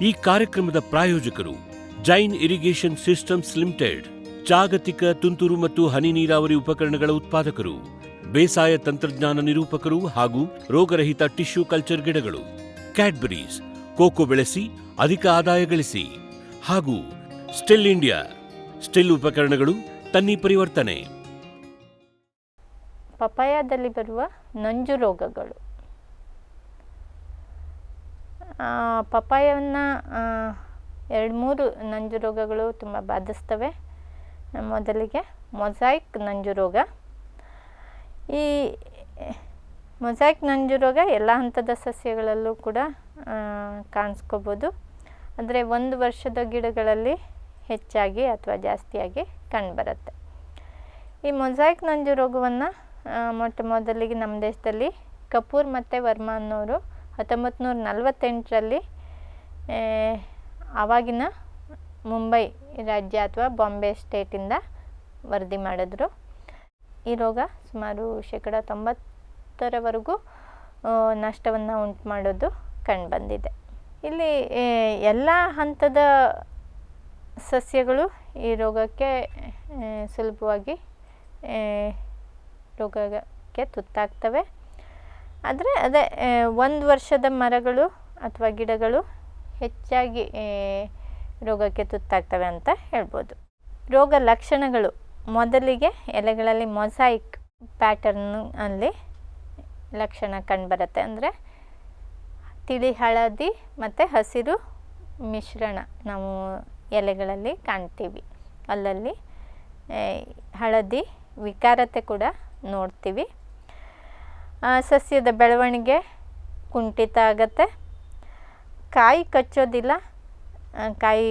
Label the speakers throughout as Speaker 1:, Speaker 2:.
Speaker 1: ಈ ಕಾರ್ಯಕ್ರಮದ ಪ್ರಾಯೋಜಕರು ಜೈನ್ ಇರಿಗೇಷನ್ ಸಿಸ್ಟಮ್ಸ್ ಲಿಮಿಟೆಡ್, ಜಾಗತಿಕ ತುಂತುರು ಮತ್ತು ಹನಿ ನೀರಾವರಿ ಉಪಕರಣಗಳ ಉತ್ಪಾದಕರು, ಬೇಸಾಯ ತಂತ್ರಜ್ಞಾನ ನಿರೂಪಕರು ಹಾಗೂ ರೋಗರಹಿತ ಟಿಶ್ಯೂ ಕಲ್ಚರ್ ಗಿಡಗಳು, ಕ್ಯಾಡ್ಬರೀಸ್, ಕೋಕೋ ಬೆಳೆಸಿ ಅಧಿಕ ಆದಾಯ ಗಳಿಸಿ, ಹಾಗೂ ಸ್ಟಿಲ್ ಇಂಡಿಯಾ, ಸ್ಟಿಲ್ ಉಪಕರಣಗಳು ತನ್ನಿ ಪರಿವರ್ತನೆ.
Speaker 2: ಪಪಾಯದಲ್ಲಿ ಬರುವ ನಂಜು ರೋಗಗಳು. ಪಪಾಯವನ್ನು 2-3 ನಂಜು ರೋಗಗಳು ತುಂಬ ಬಾಧಿಸ್ತವೆ. ಮೊದಲಿಗೆ ಮೊಸಾಯಿಕ್ ನಂಜು ರೋಗ. ಈ ಮೊಸಾಯಿಕ್ ನಂಜು ರೋಗ ಎಲ್ಲ ಹಂತದ ಸಸ್ಯಗಳಲ್ಲೂ ಕೂಡ ಕಾಣಿಸ್ಕೋಬೋದು. ಅಂದರೆ 1 ವರ್ಷದ ಗಿಡಗಳಲ್ಲಿ ಹೆಚ್ಚಾಗಿ ಅಥವಾ ಜಾಸ್ತಿಯಾಗಿ ಕಂಡುಬರುತ್ತೆ. ಈ ಮೊಸಾಯಿಕ್ ನಂಜು ರೋಗವನ್ನು ಮೊಟ್ಟ ಮೊದಲಿಗೆ ನಮ್ಮ ದೇಶದಲ್ಲಿ ಕಪೂರ್ ಮತ್ತು ವರ್ಮಾ ಅನ್ನೋರು 1948ರಲ್ಲಿ ಆವಾಗಿನ ಮುಂಬೈ ರಾಜ್ಯ ಅಥವಾ ಬಾಂಬೆ ಸ್ಟೇಟಿಂದ ವರದಿ ಮಾಡಿದ್ರು. ಈ ರೋಗ ಸುಮಾರು 90%ರವರೆಗೂ ನಷ್ಟವನ್ನು ಉಂಟು ಮಾಡೋದು ಕಂಡುಬಂದಿದೆ. ಇಲ್ಲಿ ಎಲ್ಲ ಹಂತದ ಸಸ್ಯಗಳು ಈ ರೋಗಕ್ಕೆ ಸುಲಭವಾಗಿ ರೋಗಕ್ಕೆ ತುತ್ತಾಗ್ತವೆ. ಆದರೆ ಅದೇ 1 ವರ್ಷದ ಮರಗಳು ಅಥವಾ ಗಿಡಗಳು ಹೆಚ್ಚಾಗಿ ರೋಗಕ್ಕೆ ತುತ್ತಾಗ್ತವೆ ಅಂತ ಹೇಳ್ಬೋದು. ರೋಗ ಲಕ್ಷಣಗಳು. ಮೊದಲಿಗೆ ಎಲೆಗಳಲ್ಲಿ ಮೊಸಾಯಿಕ್ ಪ್ಯಾಟರ್ನಲ್ಲಿ ಲಕ್ಷಣ ಕಂಡುಬರುತ್ತೆ. ಅಂದರೆ ತಿಳಿ ಹಳದಿ ಮತ್ತು ಹಸಿರು ಮಿಶ್ರಣ ನಾವು ಎಲೆಗಳಲ್ಲಿ ಕಾಣ್ತೀವಿ. ಅಲ್ಲಲ್ಲಿ ಹಳದಿ ವಿಕಾರತೆ ಕೂಡ ನೋಡ್ತೀವಿ. ಸಸ್ಯದ ಬೆಳವಣಿಗೆ ಕುಂಠಿತ ಆಗುತ್ತೆ. ಕಾಯಿ ಕಚ್ಚೋದಿಲ್ಲ. ಕಾಯಿ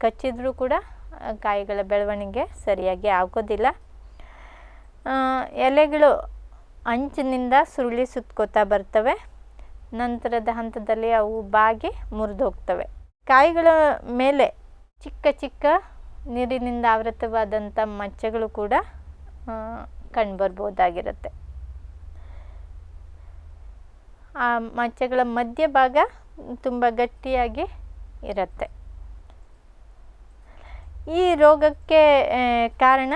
Speaker 2: ಕಚ್ಚಿದ್ರೂ ಕೂಡ ಕಾಯಿಗಳ ಬೆಳವಣಿಗೆ ಸರಿಯಾಗಿ ಆಗೋದಿಲ್ಲ. ಎಲೆಗಳು ಅಂಚಿನಿಂದ ಸುರುಳಿ ಸುತ್ಕೋತಾ ಬರ್ತವೆ. ನಂತರದ ಹಂತದಲ್ಲಿ ಅವು ಬಾಗಿ ಮುರಿದೋಗ್ತವೆ. ಕಾಯಿಗಳ ಮೇಲೆ ಚಿಕ್ಕ ಚಿಕ್ಕ ನೀರಿನಿಂದ ಆವೃತವಾದಂಥ ಮಚ್ಚೆಗಳು ಕೂಡ ಕಂಡುಬರ್ಬೋದಾಗಿರುತ್ತೆ. ಆ ಮಚ್ಚೆಗಳ ಮಧ್ಯಭಾಗ ತುಂಬ ಗಟ್ಟಿಯಾಗಿ ಇರುತ್ತೆ. ಈ ರೋಗಕ್ಕೆ ಕಾರಣ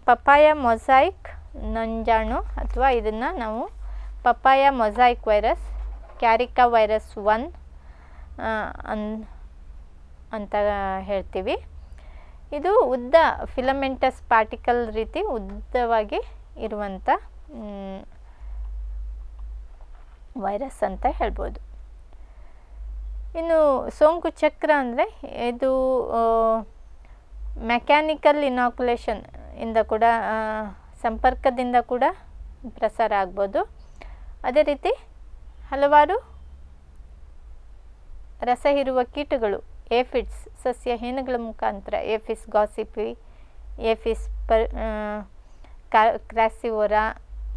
Speaker 2: ಪಪಾಯ ಮೊಸಾಯಿಕ್ ನಂಜಾಣು ಅಥವಾ ಇದನ್ನು ನಾವು ಪಪಾಯ ಮೊಸಾಯಿಕ್ ವೈರಸ್, ಕ್ಯಾರಿಕಾ ವೈರಸ್ 1 ಅಂತ ಹೇಳ್ತೀವಿ. ಇದು ಉದ್ದ ಫಿಲಮೆಂಟಸ್ ಪಾರ್ಟಿಕಲ್ ರೀತಿ ಉದ್ದವಾಗಿ ಇರುವಂಥ ವೈರಸ್ ಅಂತ ಹೇಳ್ಬೋದು. ಇನ್ನು ಸೋಂಕು ಚಕ್ರ ಅಂದರೆ ಇದು ಮೆಕ್ಯಾನಿಕಲ್ ಇನಾಕ್ಯುಲೇಷನ್ ಇಂದ ಕೂಡ ಸಂಪರ್ಕದಿಂದ ಕೂಡ ಪ್ರಸಾರ ಆಗ್ಬೋದು. ಅದೇ ರೀತಿ ಹಲವಾರು ರಸ ಹೀರುವ ಕೀಟಗಳು, ಏಫಿಡ್ಸ್, ಸಸ್ಯ ಹೇನುಗಳ ಮುಖಾಂತರ, ಏಫಿಸ್ ಗಾಸಿಪಿ, ಏಫಿಸ್ ಕ್ರಾಸಿವೋರಾ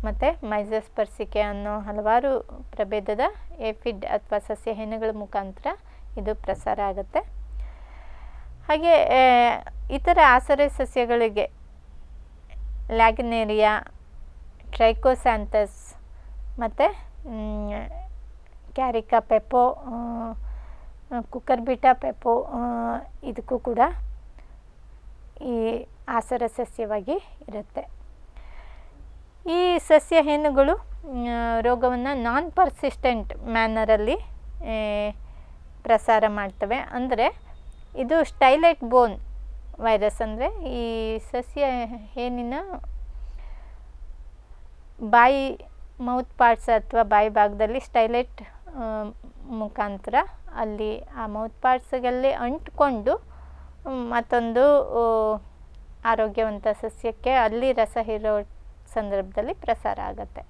Speaker 2: ಮತ್ತು ಮೈಸಸ್ ಪರ್ಸಿಕೆ ಅನ್ನೋ ಹಲವಾರು ಪ್ರಭೇದದ ಏಫಿಡ್ ಅಥವಾ ಸಸ್ಯ ಹೇನುಗಳ ಮುಖಾಂತರ ಇದು ಪ್ರಸಾರ ಆಗುತ್ತೆ. ಹಾಗೆ ಇತರ ಆಸರೆ ಸಸ್ಯಗಳಿಗೆ ಲ್ಯಾಗಿನೇರಿಯಾ, ಟ್ರೈಕೋಸ್ಯಾಂಥಸ್ ಮತ್ತು ಕ್ಯಾರಿಕಾ ಪೆಪೋ, ಕುಕರ್ಬಿಟಾ ಪೆಪೋ ಇದಕ್ಕೂ ಕೂಡ ಈ ಆಸರ ಸಸ್ಯವಾಗಿ ಇರುತ್ತೆ. ಈ ಸಸ್ಯ ಹೇನುಗಳು ರೋಗವನ್ನು ನಾನ್ ಪರ್ಸಿಸ್ಟೆಂಟ್ ಮ್ಯಾನರಲ್ಲಿ ಪ್ರಸಾರ ಮಾಡ್ತವೆ. ಅಂದರೆ ಇದು ಸ್ಟೈಲೈಟ್ ಬೋನ್ ವೈರಸ್. ಅಂದರೆ ಈ ಸಸ್ಯ ಹೇನಿನ ಬಾಯಿ ಮೌತ್ ಪಾರ್ಟ್ಸ್ ಅಥವಾ ಬಾಯಿ ಭಾಗದಲ್ಲಿ ಸ್ಟೈಲೈಟ್ ಮುಖಾಂತರ ಅಲ್ಲಿ ಆ ಮೌತ್ ಪಾರ್ಟ್ಸ್ಗಳಲ್ಲಿ ಅಂಟ್ಕೊಂಡು ಮತ್ತೊಂದು ಆರೋಗ್ಯವಂತ ಸಸ್ಯಕ್ಕೆ ಅಲ್ಲಿ ರಸ ಹೀರೋ ಸಂದರ್ಭದಲ್ಲಿ ಪ್ರಸಾರ ಆಗುತ್ತೆ.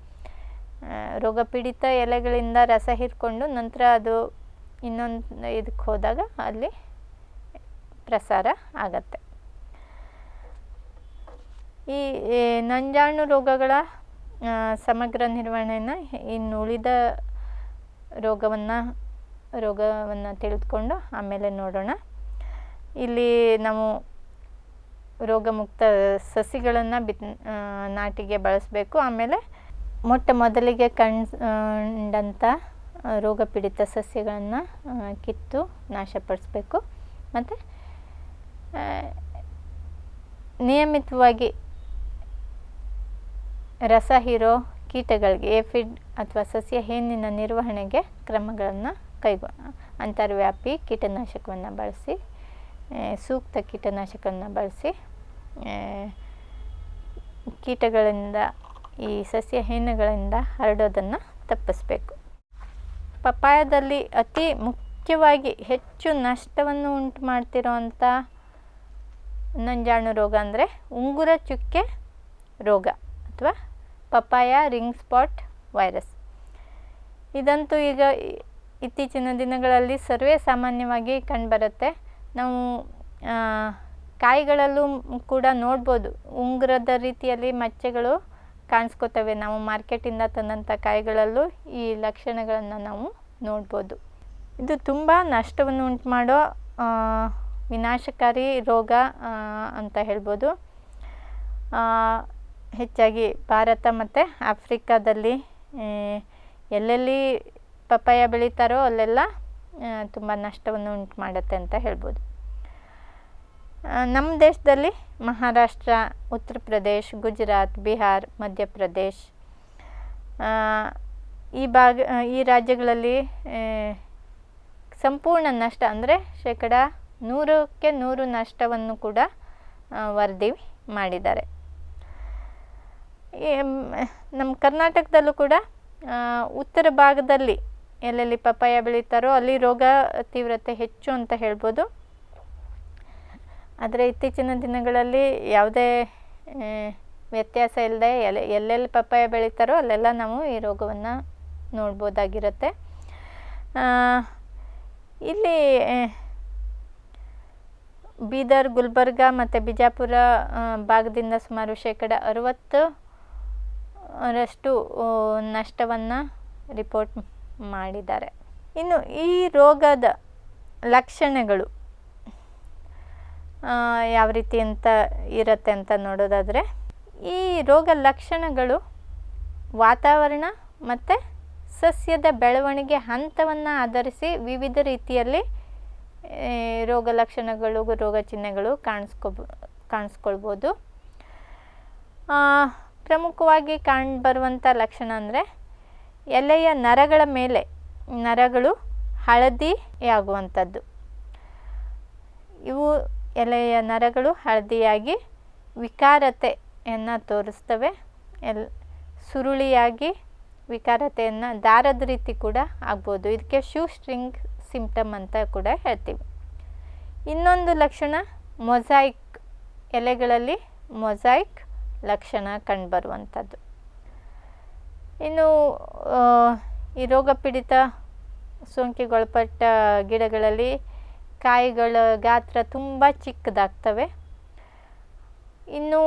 Speaker 2: ರೋಗಪೀಡಿತ ಎಲೆಗಳಿಂದ ರಸ ಹೀರ್ಕೊಂಡು ನಂತರ ಅದು ಇನ್ನೊಂದು ಇದಕ್ಕೆ ಹೋದಾಗ ಅಲ್ಲಿ ಪ್ರಸಾರ ಆಗತ್ತೆ. ಈ ನಂಜಾಣು ರೋಗಗಳ ಸಮಗ್ರ ನಿರ್ವಹಣೆಯನ್ನು ಇನ್ನು ಉಳಿದ ರೋಗವನ್ನು ತಿಳಿದುಕೊಂಡು ಆಮೇಲೆ ನೋಡೋಣ. ಇಲ್ಲಿ ನಾವು ರೋಗಮುಕ್ತ ಸಸಿಗಳನ್ನು ನಾಟಿಗೆ ಬಳಸಬೇಕು. ಆಮೇಲೆ ಮೊಟ್ಟ ಮೊದಲಿಗೆ ಕಂಡಂಥ ರೋಗಪೀಡಿತ ಸಸ್ಯಗಳನ್ನು ಕಿತ್ತು ನಾಶಪಡಿಸಬೇಕು. ಮತ್ತು ನಿಯಮಿತವಾಗಿ ರಸ ಹೀರೋ ಕೀಟಗಳಿಗೆ ಏಫಿಡ್ ಅಥವಾ ಸಸ್ಯ ಹೇನಿನ ನಿರ್ವಹಣೆಗೆ ಕ್ರಮಗಳನ್ನು ಅಂತರ್ವ್ಯಾಪಿ ಕೀಟನಾಶಕವನ್ನು ಬಳಸಿ, ಸೂಕ್ತ ಕೀಟನಾಶಕವನ್ನು ಬಳಸಿ ಕೀಟಗಳಿಂದ ಈ ಸಸ್ಯ ಹೇನುಗಳಿಂದ ಹರಡೋದನ್ನು ತಪ್ಪಿಸಬೇಕು. ಪಪ್ಪಾಯದಲ್ಲಿ ಅತಿ ಮುಖ್ಯವಾಗಿ ಹೆಚ್ಚು ನಷ್ಟವನ್ನು ಉಂಟು ಮಾಡ್ತಿರೋವಂಥ ನಂಜಾಣು ರೋಗ ಅಂದರೆ ಉಂಗುರ ಚುಕ್ಕೆ ರೋಗ ಅಥವಾ ಪಪ್ಪಾಯ ರಿಂಗ್ ಸ್ಪಾಟ್ ವೈರಸ್. ಇದಂತೂ ಈಗ ಇತ್ತೀಚಿನ ದಿನಗಳಲ್ಲಿ ಸರ್ವೇ ಸಾಮಾನ್ಯವಾಗಿ ಕಂಡುಬರುತ್ತೆ. ನಾವು ಕಾಯಿಗಳಲ್ಲೂ ಕೂಡ ನೋಡ್ಬೋದು, ಉಂಗುರದ ರೀತಿಯಲ್ಲಿ ಮಚ್ಚೆಗಳು ಕಾಣಿಸ್ಕೋತವೆ. ನಾವು ಮಾರ್ಕೆಟಿಂದ ತಂದಂಥ ಕಾಯಿಗಳಲ್ಲೂ ಈ ಲಕ್ಷಣಗಳನ್ನು ನಾವು ನೋಡ್ಬೋದು. ಇದು ತುಂಬ ನಷ್ಟವನ್ನು ಉಂಟು ಮಾಡೋ ವಿನಾಶಕಾರಿ ರೋಗ ಅಂತ ಹೇಳ್ಬೋದು. ಹೆಚ್ಚಾಗಿ ಭಾರತ ಮತ್ತು ಆಫ್ರಿಕಾದಲ್ಲಿ ಎಲ್ಲೆಲ್ಲಿ ಪಪ್ಪಾಯ ಬೆಳೀತಾರೋ ಅಲ್ಲೆಲ್ಲ ತುಂಬ ನಷ್ಟವನ್ನು ಉಂಟು ಮಾಡುತ್ತೆ ಅಂತ ಹೇಳ್ಬೋದು. ನಮ್ಮ ದೇಶದಲ್ಲಿ ಮಹಾರಾಷ್ಟ್ರ, ಉತ್ತರ ಪ್ರದೇಶ್, ಗುಜರಾತ್, ಬಿಹಾರ್, ಮಧ್ಯಪ್ರದೇಶ್ ಈ ರಾಜ್ಯಗಳಲ್ಲಿ ಸಂಪೂರ್ಣ ನಷ್ಟ ಅಂದರೆ 100% ನಷ್ಟವನ್ನು ಕೂಡ ವರದಿ ಮಾಡಿದ್ದಾರೆ. ನಮ್ಮ ಕರ್ನಾಟಕದಲ್ಲೂ ಕೂಡ ಉತ್ತರ ಭಾಗದಲ್ಲಿ ಎಲ್ಲೆಲ್ಲಿ ಪಪ್ಪಾಯ ಬೆಳೀತಾರೋ ಅಲ್ಲಿ ರೋಗ ತೀವ್ರತೆ ಹೆಚ್ಚು ಅಂತ ಹೇಳ್ಬೋದು. ಆದರೆ ಇತ್ತೀಚಿನ ದಿನಗಳಲ್ಲಿ ಯಾವುದೇ ವ್ಯತ್ಯಾಸ ಇಲ್ಲದೆ ಎಲ್ಲೆಲ್ಲಿ ಪಪ್ಪಾಯ ಬೆಳೀತಾರೋ ಅಲ್ಲೆಲ್ಲ ನಾವು ಈ ರೋಗವನ್ನು ನೋಡ್ಬೋದಾಗಿರುತ್ತೆ. ಇಲ್ಲಿ ಬೀದರ್, ಗುಲ್ಬರ್ಗ ಮತ್ತು ಬಿಜಾಪುರ ಭಾಗದಿಂದ ಸುಮಾರು 60% ನಷ್ಟವನ್ನು ರಿಪೋರ್ಟ್ ಮಾಡಿದ್ದಾರೆ. ಇನ್ನು ಈ ರೋಗದ ಲಕ್ಷಣಗಳು ಯಾವ ರೀತಿ ಅಂತ ಇರುತ್ತೆ ಅಂತ ನೋಡೋದಾದರೆ, ಈ ರೋಗ ಲಕ್ಷಣಗಳು ವಾತಾವರಣ ಮತ್ತು ಸಸ್ಯದ ಬೆಳವಣಿಗೆ ಹಂತವನ್ನು ಆಧರಿಸಿ ವಿವಿಧ ರೀತಿಯಲ್ಲಿ ರೋಗ ಲಕ್ಷಣಗಳು, ರೋಗ ಚಿಹ್ನೆಗಳು ಕಾಣಿಸ್ಕೊಳ್ಬೋದು. ಪ್ರಮುಖವಾಗಿ ಕಂಡುಬರುವಂಥ ಲಕ್ಷಣ ಅಂದರೆ ಎಲೆಯ ನರಗಳ ಮೇಲೆ ನರಗಳು ಹಳದಿಯಾಗುವಂಥದ್ದು. ಇವು ಎಲೆಯ ನರಗಳು ಹಳದಿಯಾಗಿ ವಿಕಾರತೆಯನ್ನು ತೋರಿಸ್ತವೆ. ಸುರುಳಿಯಾಗಿ ವಿಕಾರತೆಯನ್ನು ದಾರದ ರೀತಿ ಕೂಡ ಆಗ್ಬೋದು. ಇದಕ್ಕೆ ಶೂ ಸ್ಟ್ರಿಂಗ್ ಸಿಂಪ್ಟಮ್ ಅಂತ ಕೂಡ ಹೇಳ್ತೀವಿ. ಇನ್ನೊಂದು ಲಕ್ಷಣ ಮೊಸಾಯಿಕ್, ಎಲೆಗಳಲ್ಲಿ ಮೊಸಾಯಿಕ್ ಲಕ್ಷಣ ಕಂಡುಬರುವಂಥದ್ದು. ಇನ್ನು ಈ ರೋಗ ಪೀಡಿತ ಸೋಂಕಿಗೊಳಪಟ್ಟ ಗಿಡಗಳಲ್ಲಿ ಕಾಯಿಗಳ ಗಾತ್ರ ತುಂಬ ಚಿಕ್ಕದಾಗ್ತವೆ. ಇನ್ನು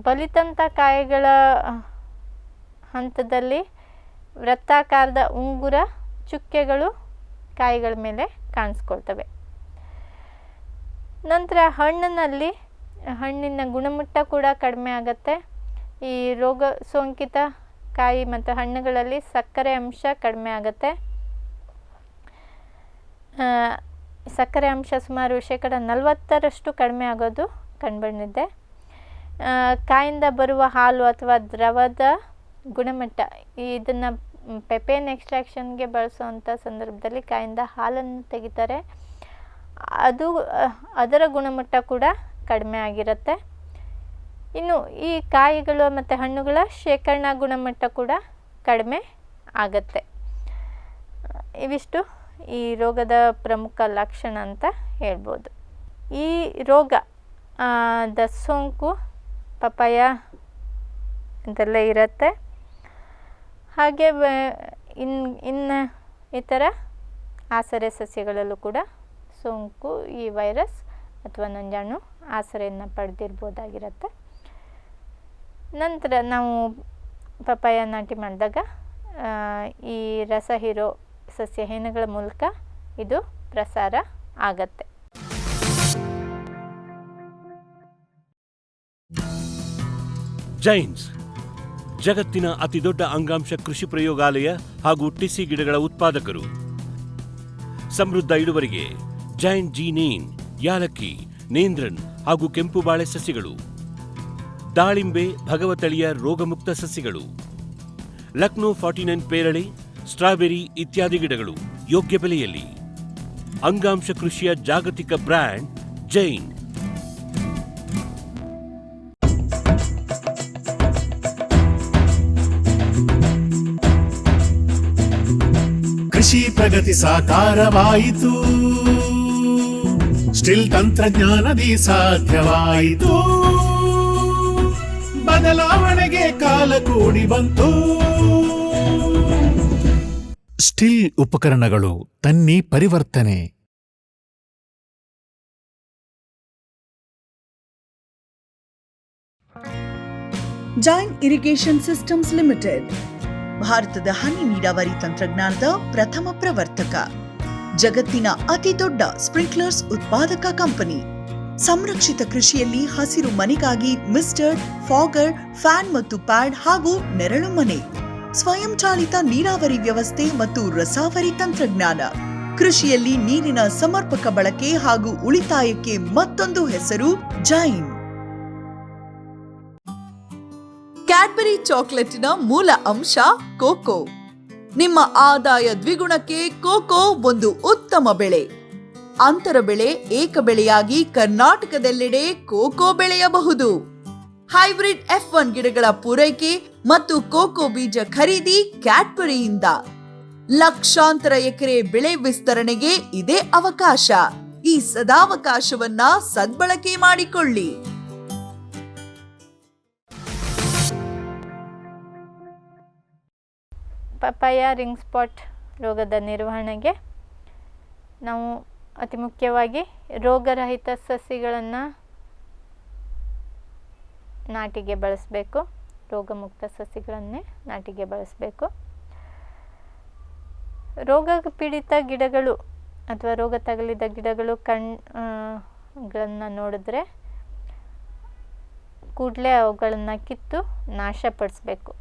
Speaker 2: ಬಲಿತಂಥ ಕಾಯಿಗಳ ಹಂತದಲ್ಲಿ ವೃತ್ತಾಕಾರದ ಉಂಗುರ ಚುಕ್ಕೆಗಳು ಕಾಯಿಗಳ ಮೇಲೆ ಕಾಣಿಸ್ಕೊಳ್ತವೆ. ನಂತರ ಹಣ್ಣಿನ ಗುಣಮಟ್ಟ ಕೂಡ ಕಡಿಮೆ ಆಗುತ್ತೆ. ಈ ರೋಗ ಸೋಂಕಿತ ಕಾಯಿ ಮತ್ತು ಹಣ್ಣುಗಳಲ್ಲಿ ಸಕ್ಕರೆ ಅಂಶ ಕಡಿಮೆ ಆಗುತ್ತೆ. ಸಕ್ಕರೆ ಅಂಶ ಸುಮಾರು 40% ಕಡಿಮೆ ಆಗೋದು ಕಂಡುಬಂದಿದೆ. ಕಾಯಿಂದ ಬರುವ ಹಾಲು ಅಥವಾ ದ್ರವದ ಗುಣಮಟ್ಟ, ಇದನ್ನು ಪೆಪೇನ್ ಎಕ್ಸ್ಟ್ರಾಕ್ಷನ್ಗೆ ಬಳಸುವಂಥ ಸಂದರ್ಭದಲ್ಲಿ ಕಾಯಿಂದ ಹಾಲನ್ನು ತೆಗಿತಾರೆ. ಅದರ ಗುಣಮಟ್ಟ ಕೂಡ ಕಡಿಮೆ ಆಗಿರುತ್ತೆ. ಇನ್ನು ಈ ಕಾಯಿಗಳು ಮತ್ತು ಹಣ್ಣುಗಳ ಶೇಖರಣಾ ಗುಣಮಟ್ಟ ಕೂಡ ಕಡಿಮೆ ಆಗುತ್ತೆ. ಇವಿಷ್ಟು ಈ ರೋಗದ ಪ್ರಮುಖ ಲಕ್ಷಣ ಅಂತ ಹೇಳ್ಬೋದು. ಈ ರೋಗದ ಸೋಂಕು ಪಪ್ಪಾಯ ಇದೆಲ್ಲ ಇರುತ್ತೆ. ಹಾಗೆ ಇನ್ನು ಇತರ ಆಸರೆ ಸಸ್ಯಗಳಲ್ಲೂ ಕೂಡ ಸೋಂಕು, ಈ ವೈರಸ್ ಅಥವಾ ನಂಜಾಣು ಆಸರೆಯನ್ನು ಪಡೆದಿರ್ಬೋದಾಗಿರುತ್ತೆ. ನಂತರ ನಾವು ಪಪ್ಪಾಯ ನಾಟಿ ಮಾಡಿದಾಗ ಈ ರಸ ಹೀರೋ ಸಸ್ಯ ಹೇನುಗಳ ಮೂಲಕ ಇದು ಪ್ರಸಾರ ಆಗತ್ತೆ.
Speaker 1: ಜೈನ್ಸ್ ಜಗತ್ತಿನ ಅತಿದೊಡ್ಡ ಅಂಗಾಂಶ ಕೃಷಿ ಪ್ರಯೋಗಾಲಯ ಹಾಗೂ ಟಿಸಿ ಗಿಡಗಳ ಉತ್ಪಾದಕರು. ಸಮೃದ್ಧ ಇಳುವರಿಗೆ ಜೈನ್ ಜೀನೇನ್, ಯಾಲಕ್ಕಿ, ನೇಂದ್ರನ್ ಹಾಗೂ ಕೆಂಪು ಬಾಳೆ ಸಸಿಗಳು, ದಾಳಿಂಬೆ, ಭಗವತಳಿಯ ರೋಗಮುಕ್ತ ಸಸಿಗಳು, ಲಕ್ನೋ 49 ಪೇರಳೆ, ಸ್ಟ್ರಾಬೆರಿ ಇತ್ಯಾದಿ ಗಿಡಗಳು ಯೋಗ್ಯ ಬೆಲೆಯಲ್ಲಿ. ಅಂಗಾಂಶ ಕೃಷಿಯ ಜಾಗತಿಕ ಬ್ರ್ಯಾಂಡ್ ಜೈನ್.
Speaker 3: ಕೃಷಿ ಪ್ರಗತಿ ಸಾಕಾರವಾಯಿತು, ಸ್ಟಿಲ್ ತಂತ್ರಜ್ಞಾನದಿ ಸಾಧ್ಯವಾಯಿತು, ಬದಲಾವಣೆಗೆ ಕಾಲ ಕೂಡಿ ಬಂತು. ಸ್ಟಿಲ್ ಉಪಕರಣಗಳು ತನ್ನಿ ಪರಿವರ್ತನೆ.
Speaker 4: ಜೈನ್ ಇರಿಗೇಷನ್ ಸಿಸ್ಟಮ್ಸ್ ಲಿಮಿಟೆಡ್ ಭಾರತದ ಹನಿ ನೀರಾವರಿ ತಂತ್ರಜ್ಞಾನದ ಪ್ರಥಮ ಪ್ರವರ್ತಕ, ಜಗತ್ತಿನ ಅತಿ ದೊಡ್ಡ ಸ್ಪ್ರಿಂಕ್ಲರ್ಸ್ ಉತ್ಪಾದಕ ಕಂಪನಿ. ಸಂರಕ್ಷಿತ ಕೃಷಿಯಲ್ಲಿ ಹಸಿರು ಮನೆಗಾಗಿ ಮಿಸ್ಟರ್, ಫಾಗರ್, ಫ್ಯಾನ್ ಮತ್ತು ಪ್ಯಾಡ್ ಹಾಗೂ ನೆರಳು ಮನೆ, ಸ್ವಯಂ ಚಾಲಿತ ನೀರಾವರಿ ವ್ಯವಸ್ಥೆ ಮತ್ತು ರಸಾವರಿ ತಂತ್ರಜ್ಞಾನ. ಕೃಷಿಯಲ್ಲಿ ನೀರಿನ ಸಮರ್ಪಕ ಬಳಕೆ ಹಾಗೂ ಉಳಿತಾಯಕ್ಕೆ ಮತ್ತೊಂದು ಹೆಸರು ಜೈನ್. ಕ್ಯಾಡ್ಬರಿ ಚಾಕೊಲೇಟಿನ ಮೂಲ ಅಂಶ ಕೋಕೋ. ನಿಮ್ಮ ಆದಾಯ ದ್ವಿಗುಣಕ್ಕೆ ಕೋಕೋ ಒಂದು ಉತ್ತಮ ಬೆಳೆ. ಅಂತರ ಬೆಳೆ, ಏಕ ಬೆಳೆಯಾಗಿ ಕರ್ನಾಟಕದೆಲ್ಲೆಡೆ ಕೋಕೋ ಬೆಳೆಯಬಹುದು. ಹೈಬ್ರಿಡ್ F1 ಗಿಡಗಳ ಪೂರೈಕೆ ಮತ್ತು ಕೋಕೋ ಬೀಜ ಖರೀದಿ ಕ್ಯಾಡ್ಬರಿಯಿಂದ. ಲಕ್ಷಾಂತರ ಎಕರೆ ಬೆಳೆ ವಿಸ್ತರಣೆಗೆ ಇದೇ ಅವಕಾಶ. ಈ ಸದಾವಕಾಶವನ್ನ ಸದ್ಬಳಕೆ ಮಾಡಿಕೊಳ್ಳಿ.
Speaker 2: ಪಪಾಯ ರಿಂಗ್ ಸ್ಪಾಟ್ ರೋಗದ ನಿರ್ವಹಣೆಗೆ ನಾವು ಅತಿ ಮುಖ್ಯವಾಗಿ ರೋಗರಹಿತ ಸಸಿಗಳನ್ನು ನಾಟಿಗೆ ಬಳಸಬೇಕು. ರೋಗಮುಕ್ತ ಸಸಿಗಳನ್ನೇ ನಾಟಿಗೆ ಬಳಸಬೇಕು. ರೋಗ ಪೀಡಿತ ಗಿಡಗಳು ಅಥವಾ ರೋಗ ತಗುಲಿದ ಗಿಡಗಳು ಗಳನ್ನು ನೋಡಿದ್ರೆ ಕೂಡಲೇ ಅವುಗಳನ್ನು ಕಿತ್ತು ನಾಶಪಡಿಸಬೇಕು.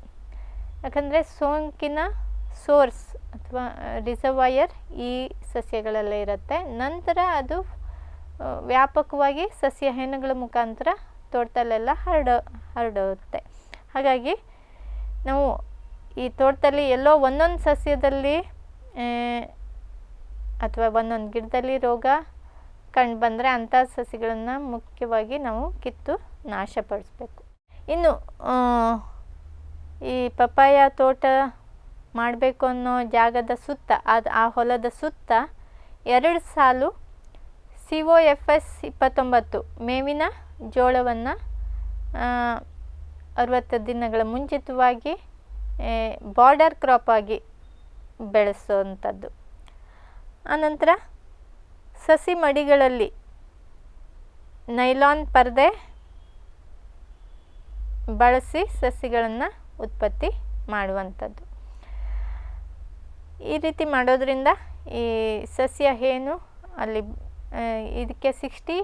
Speaker 2: ಯಾಕಂದರೆ ಸೋಂಕಿನ ಸೋರ್ಸ್ ಅಥವಾ ರಿಸರ್ವಾಯರ್ ಈ ಸಸ್ಯಗಳಲ್ಲೇ ಇರುತ್ತೆ. ನಂತರ ಅದು ವ್ಯಾಪಕವಾಗಿ ಸಸ್ಯ ಹೆಣ್ಣುಗಳ ಮುಖಾಂತರ ತೋಟದಲ್ಲೆಲ್ಲ ಹರಡುತ್ತೆ. ಹಾಗಾಗಿ ನಾವು ಈ ತೋಟದಲ್ಲಿ ಎಲ್ಲೋ ಒಂದೊಂದು ಸಸ್ಯದಲ್ಲಿ ಅಥವಾ ಒಂದೊಂದು ಗಿಡದಲ್ಲಿ ರೋಗ ಕಂಡು ಬಂದರೆ ಅಂಥ ಸಸಿಗಳನ್ನು ಮುಖ್ಯವಾಗಿ ನಾವು ಕಿತ್ತು ನಾಶಪಡಿಸ್ಬೇಕು. ಇನ್ನು ಈ ಪಪ್ಪಾಯ ತೋಟ ಮಾಡಬೇಕು ಅನ್ನೋ ಜಾಗದ ಸುತ್ತ ಆ ಹೊಲದ ಸುತ್ತ 2 ಸಾಲು COFS 29 ಮೇವಿನ ಜೋಳವನ್ನು 60 ದಿನಗಳ ಮುಂಚಿತವಾಗಿ ಬಾರ್ಡರ್ ಕ್ರಾಪ್ ಆಗಿ ಬೆಳೆಸುವಂಥದ್ದು. ಆನಂತರ ಸಸಿ ಮಡಿಗಳಲ್ಲಿ ನೈಲಾನ್ ಪರದೆ ಬಳಸಿ ಸಸಿಗಳನ್ನು ಉತ್ಪತ್ತಿ ಮಾಡುವಂಥದ್ದು. ಈ ರೀತಿ ಮಾಡೋದ್ರಿಂದ ಈ ಸಸ್ಯ ಏನು ಅಲ್ಲಿ ಇದಕ್ಕೆ 60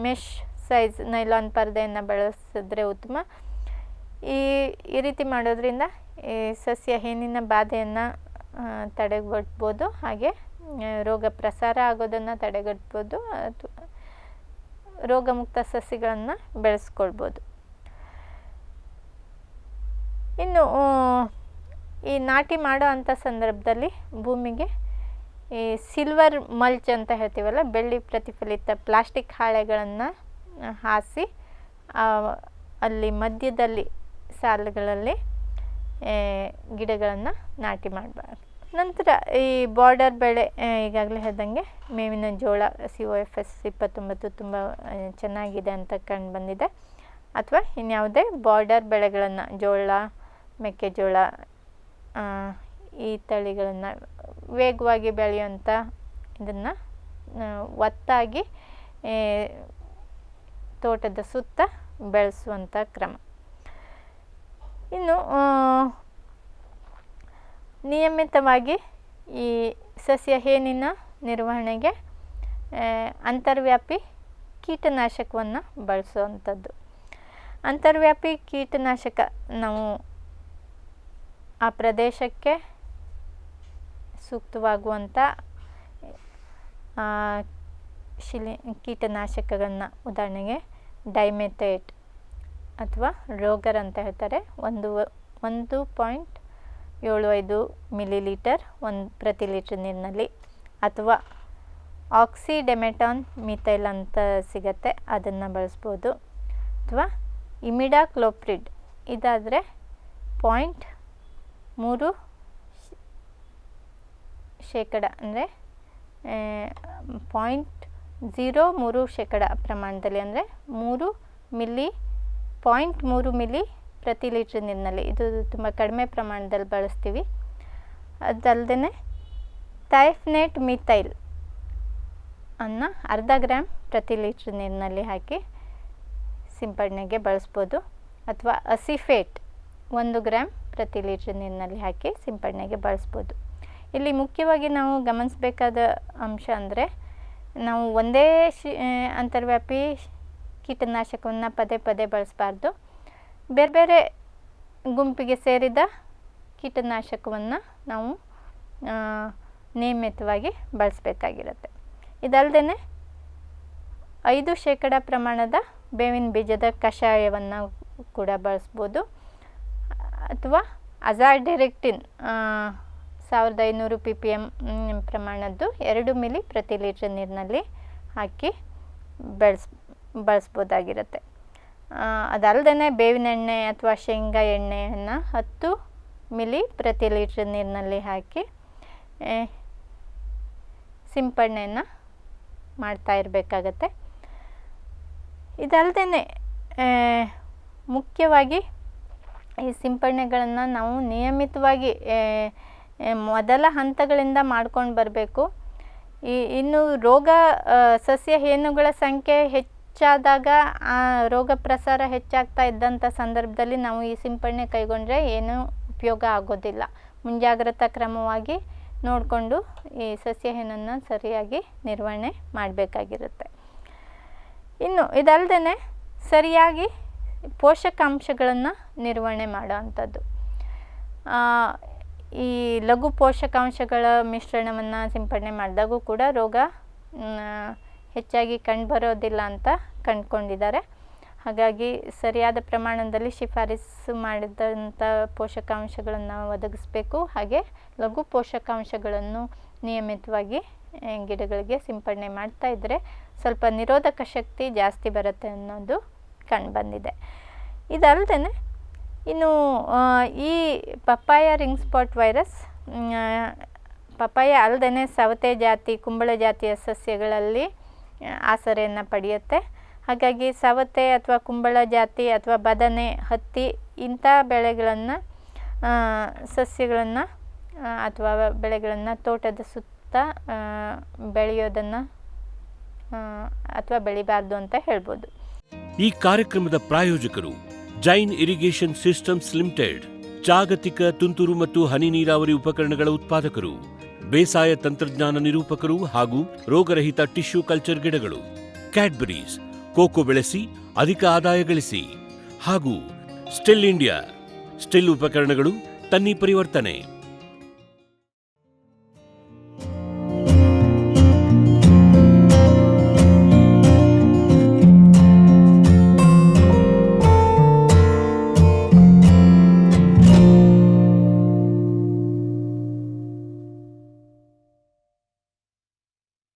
Speaker 2: ಮೆಶ್ ಸೈಜ್ ನೈಲಾನ್ ಪರದೆಯನ್ನು ಬಳಸಿದ್ರೆ ಉತ್ತಮ. ಈ ರೀತಿ ಮಾಡೋದ್ರಿಂದ ಈ ಸಸ್ಯ ಹೇನಿನ ಬಾಧೆಯನ್ನು ತಡೆಗಟ್ಬೋದು, ಹಾಗೆ ರೋಗ ಪ್ರಸಾರ ಆಗೋದನ್ನು ತಡೆಗಟ್ಬೋದು, ಅಥವಾ ರೋಗಮುಕ್ತ ಸಸ್ಯಗಳನ್ನು ಬೆಳೆಸ್ಕೊಳ್ಬೋದು. ಇನ್ನು ಈ ನಾಟಿ ಮಾಡೋ ಅಂಥ ಸಂದರ್ಭದಲ್ಲಿ ಭೂಮಿಗೆ ಈ ಸಿಲ್ವರ್ ಮಲ್ಚ್ ಅಂತ ಹೇಳ್ತೀವಲ್ಲ, ಬೆಳ್ಳಿ ಪ್ರತಿಫಲಿತ ಪ್ಲಾಸ್ಟಿಕ್ ಹಾಳೆಗಳನ್ನು ಹಾಸಿ ಅಲ್ಲಿ ಮಧ್ಯದಲ್ಲಿ ಸಾಲುಗಳಲ್ಲಿ ಗಿಡಗಳನ್ನು ನಾಟಿ ಮಾಡಬಾರ್ದು. ನಂತರ ಈ ಬಾರ್ಡರ್ ಬೆಳೆ ಈಗಾಗಲೇ ಹೇಳ್ದಂಗೆ ಮೇವಿನ ಜೋಳ COFS 29 ತುಂಬ ಚೆನ್ನಾಗಿದೆ ಅಂತ ಕಂಡು ಬಂದಿದೆ. ಅಥವಾ ಇನ್ಯಾವುದೇ ಬಾರ್ಡರ್ ಬೆಳೆಗಳನ್ನು ಜೋಳ, ಮೆಕ್ಕೆಜೋಳ ಈ ತಳಿಗಳನ್ನು ವೇಗವಾಗಿ ಬೆಳೆಯುವಂಥ ಇದನ್ನು ಒತ್ತಾಗಿ ತೋಟದ ಸುತ್ತ ಬೆಳೆಸುವಂಥ ಕ್ರಮ. ಇನ್ನು ನಿಯಮಿತವಾಗಿ ಈ ಸಸ್ಯ ಹೇನಿನ ನಿರ್ವಹಣೆಗೆ ಅಂತರ್ವ್ಯಾಪಿ ಕೀಟನಾಶಕವನ್ನು ಬಳಸುವಂಥದ್ದು. ಅಂತರ್ವ್ಯಾಪಿ ಕೀಟನಾಶಕ ನಾವು ಆ ಪ್ರದೇಶಕ್ಕೆ ಸೂಕ್ತವಾಗುವಂಥ ಕೀಟನಾಶಕಗಳನ್ನ, ಉದಾಹರಣೆಗೆ ಡೈಮೆಥೇಟ್ ಅಥವಾ ರೋಗರ್ ಅಂತ ಹೇಳ್ತಾರೆ, 1.75 ಮಿಲಿಲೀಟರ್ ಪ್ರತಿ ಲೀಟರ್ ನೀರಿನಲ್ಲಿ, ಅಥವಾ ಆಕ್ಸಿಡೆಮೆಟಾನ್ ಮಿಥೈಲ್ ಅಂತ ಸಿಗತ್ತೆ, ಅದನ್ನು ಬಳಸ್ಬೋದು. ಅಥವಾ ಇಮಿಡಾಕ್ಲೋಪ್ರಿಡ್ ಇದಾದರೆ 0.3% ಅಂದರೆ 0.03% ಪ್ರಮಾಣದಲ್ಲಿ, ಅಂದರೆ 0.3 ಮಿಲಿ ಪ್ರತಿ ಲೀಟ್ರ್ ನೀರಿನಲ್ಲಿ. ಇದು ತುಂಬ ಕಡಿಮೆ ಪ್ರಮಾಣದಲ್ಲಿ ಬಳಸ್ತೀವಿ. ಅದಲ್ಲದೆ ಥೈಫ್ನೇಟ್ ಮಿಥೈಲ್ ಅನ್ನು 0.5 ಗ್ರಾಮ್ ಪ್ರತಿ ಲೀಟ್ರ್ ನೀರಿನಲ್ಲಿ ಹಾಕಿ ಸಿಂಪಡಣೆಗೆ ಬಳಸ್ಬೋದು. ಅಥವಾ ಅಸಿಫೇಟ್ 1 ಗ್ರಾಮ್ ಪ್ರತಿ ಲೀಟ್ರ್ ನೀರಿನಲ್ಲಿ ಹಾಕಿ ಸಿಂಪಡಣೆಗೆ ಬಳಸ್ಬೋದು. ಇಲ್ಲಿ ಮುಖ್ಯವಾಗಿ ನಾವು ಗಮನಿಸಬೇಕಾದ ಅಂಶ ಅಂದರೆ, ನಾವು ಒಂದೇ ಅಂತರ್ವ್ಯಾಪಿ ಕೀಟನಾಶಕವನ್ನು ಪದೇ ಪದೇ ಬಳಸಬಾರ್ದು. ಬೇರೆ ಬೇರೆ ಗುಂಪಿಗೆ ಸೇರಿದ ಕೀಟನಾಶಕವನ್ನು ನಾವು ನಿಯಮಿತವಾಗಿ ಬಳಸಬೇಕಾಗಿರುತ್ತೆ. ಇದಲ್ಲದೆ 5% ಪ್ರಮಾಣದ ಬೇವಿನ ಬೀಜದ ಕಷಾಯವನ್ನು ಕೂಡ ಬಳಸ್ಬೋದು. ಅಥವಾ ಅಜಾಡಿರೆಕ್ಟಿನ್ 1500 ppm ಪ್ರಮಾಣದ್ದು 2 ಮಿಲಿ ಪ್ರತಿ ಲೀಟ್ರ್ ನೀರಿನಲ್ಲಿ ಹಾಕಿ ಬಳಸ್ಬೋದಾಗಿರುತ್ತೆ. ಅದಲ್ಲದೆ ಬೇವಿನ ಎಣ್ಣೆ ಅಥವಾ ಶೇಂಗಾ ಎಣ್ಣೆಯನ್ನು 10 ಮಿಲಿ ಪ್ರತಿ ಲೀಟ್ರ್ ನೀರಿನಲ್ಲಿ ಹಾಕಿ ಸಿಂಪಡಣೆಯನ್ನು ಮಾಡ್ತಾ ಇರಬೇಕಾಗತ್ತೆ. ಇದಲ್ಲದೆ ಮುಖ್ಯವಾಗಿ ಈ ಸಿಂಪಡಣೆಗಳನ್ನು ನಾವು ನಿಯಮಿತವಾಗಿ ಮೊದಲ ಹಂತಗಳಿಂದ ಮಾಡ್ಕೊಂಡು ಬರಬೇಕು. ಇನ್ನು ರೋಗ ಸಸ್ಯ ಹೇನುಗಳ ಸಂಖ್ಯೆ ಹೆಚ್ಚಾದಾಗ, ಆ ರೋಗ ಪ್ರಸಾರ ಹೆಚ್ಚಾಗ್ತಾ ಇದ್ದಂಥ ಸಂದರ್ಭದಲ್ಲಿ ನಾವು ಈ ಸಿಂಪಡಣೆ ಕೈಗೊಂಡ್ರೆ ಏನೂ ಉಪಯೋಗ ಆಗೋದಿಲ್ಲ. ಮುಂಜಾಗ್ರತಾ ಕ್ರಮವಾಗಿ ನೋಡಿಕೊಂಡು ಈ ಸಸ್ಯ ಹೇನನ್ನು ಸರಿಯಾಗಿ ನಿರ್ವಹಣೆ ಮಾಡಬೇಕಾಗಿರುತ್ತೆ. ಇನ್ನು ಇದಲ್ಲದೆ ಸರಿಯಾಗಿ ಪೋಷಕಾಂಶಗಳನ್ನು ನಿರ್ವಹಣೆ ಮಾಡೋ ಅಂಥದ್ದು. ಈ ಲಘು ಪೋಷಕಾಂಶಗಳ ಮಿಶ್ರಣವನ್ನು ಸಿಂಪಡಣೆ ಮಾಡಿದಾಗೂ ಕೂಡ ರೋಗ ಹೆಚ್ಚಾಗಿ ಕಂಡುಬರೋದಿಲ್ಲ ಅಂತ ಕಂಡುಕೊಂಡಿದ್ದಾರೆ. ಹಾಗಾಗಿ ಸರಿಯಾದ ಪ್ರಮಾಣದಲ್ಲಿ ಶಿಫಾರಸು ಮಾಡಿದಂಥ ಪೋಷಕಾಂಶಗಳನ್ನು ಒದಗಿಸಬೇಕು. ಹಾಗೆ ಲಘು ಪೋಷಕಾಂಶಗಳನ್ನು ನಿಯಮಿತವಾಗಿ ಗಿಡಗಳಿಗೆ ಸಿಂಪಡಣೆ ಮಾಡ್ತಾ ಇದ್ದರೆ ಸ್ವಲ್ಪ ನಿರೋಧಕ ಶಕ್ತಿ ಜಾಸ್ತಿ ಬರುತ್ತೆ ಅನ್ನೋದು ಕಂಡುಬಂದಿದೆ. ಇದಲ್ಲದೆ ಇನ್ನು ಈ papaya ring spot virus papaya ಅಲ್ಲದೆ ಸವತೆ ಜಾತಿ, ಕುಂಬಳ ಜಾತಿಯ ಸಸ್ಯಗಳಲ್ಲಿ ಆಸರೆಯನ್ನು ಪಡೆಯುತ್ತೆ. ಹಾಗಾಗಿ ಸವತೆ ಅಥವಾ ಕುಂಬಳ ಜಾತಿ ಅಥವಾ ಬದನೆ, ಹತ್ತಿ ಇಂಥ ಬೆಳೆಗಳನ್ನು, ಸಸ್ಯಗಳನ್ನು ಅಥವಾ ಬೆಳೆಗಳನ್ನು ತೋಟದ ಸುತ್ತ ಬೆಳೆಯೋದನ್ನು ಅಥವಾ ಬೆಳಿಬಾರ್ದು ಅಂತ ಹೇಳ್ಬೋದು.
Speaker 1: ಈ ಕಾರ್ಯಕ್ರಮದ ಪ್ರಾಯೋಜಕರು ಜೈನ್ ಇರಿಗೇಷನ್ ಸಿಸ್ಟಮ್ಸ್ ಲಿಮಿಟೆಡ್, ಜಾಗತಿಕ ತುಂತುರು ಮತ್ತು ಹನಿ ನೀರಾವರಿ ಉಪಕರಣಗಳ ಉತ್ಪಾದಕರು, ಬೇಸಾಯ ತಂತ್ರಜ್ಞಾನ ನಿರೂಪಕರು ಹಾಗೂ ರೋಗರಹಿತ ಟಿಶ್ಯೂ ಕಲ್ಚರ್ ಗಿಡಗಳು. ಕ್ಯಾಡ್ಬರೀಸ್, ಕೋಕೋ ಬೆಳೆಸಿ ಅಧಿಕ ಆದಾಯ ಗಳಿಸಿ. ಹಾಗೂ ಸ್ಟಿಲ್ ಇಂಡಿಯಾ, ಸ್ಟಿಲ್ ಉಪಕರಣಗಳು ತನ್ನಿ ಪರಿವರ್ತನೆ.